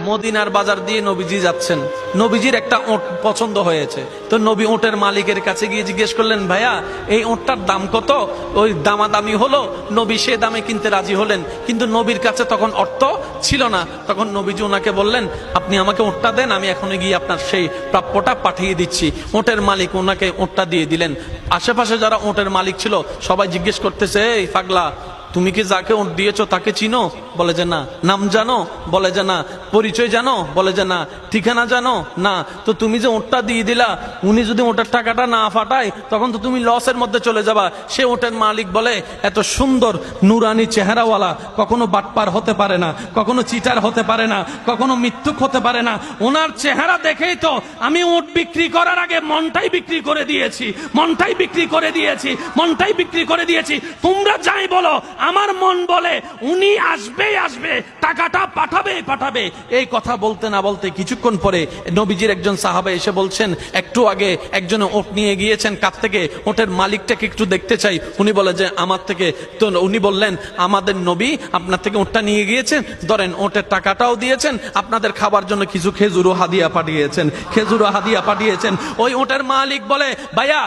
মদিনার বাজার দিয়ে নবীজি যাচ্ছেন, নবীজির একটা ওট পছন্দ হয়েছে। তো নবী ওটের মালিকের কাছে গিয়ে জিজ্ঞেস করলেন, ভাইয়া এই ওটটার দাম কত? ওই দামাদামি হলো, নবী সে দামে কিনতে রাজি হলেন, কিন্তু নবীর কাছে তখন অর্থ ছিল না। তখন নবীজি ওনাকে বললেন, আপনি আমাকে ওটটা দেন, আমি এখনই গিয়ে আপনার সেই প্রাপ্যটা পাঠিয়ে দিচ্ছি। ওটের মালিক ওনাকে ওটটা দিয়ে দিলেন। আশেপাশে যারা ওটের মালিক ছিল সবাই জিজ্ঞেস করতেছে, এই পাগলা, তুমি কি যাকে ওট দিয়েছো তাকে চিনো? বলে যে না। নাম জানো? বলে যে না। পরিচয় জানো? বলে যে না। ঠিকানা জানো? না। তো তুমি যে ওটটা দিয়ে দিলা, উনি যদি ওটার টাকাটা না ফাটায় তখন তো তুমি লসের মধ্যে চলে যাবা। সে ওটের মালিক বলে, এত সুন্দর নুরানি চেহারাওয়ালা কখনো বাটপার হতে পারে না, কখনো চিটার হতে পারে না, কখনো মিথ্যুক হতে পারে না। ওনার চেহারা দেখেই তো আমি ওট বিক্রি করার আগে মনটাই বিক্রি করে দিয়েছি, মনটাই বিক্রি করে দিয়েছি, মনটাই বিক্রি করে দিয়েছি। তোমরা যাই বলো, আমার মন বলে উনি আসবেই আসবে, টাকাটা পাঠাবেই পাঠাবে। এই কথা বলতে না বলতে কিছুক্ষণ পরে নবীজির একজন সাহাবা এসে বলছেন, একটু আগে একজনে ওট নিয়ে গিয়েছেন, কাছ থেকে ওটের মালিকটাকে একটু দেখতে চাই। উনি বলে যে আমার থেকে। তো উনি বললেন, আমাদের নবী আপনার থেকে ওটটা নিয়ে গিয়েছেন, ধরেন ওটের টাকাটাও দিয়েছেন, আপনাদের খাবার জন্য কিছু খেজুরও হাদিয়া পাঠিয়েছেন, খেজুরও হাদিয়া পাঠিয়েছেন। ওই ওটের মালিক বলে, ভাইয়া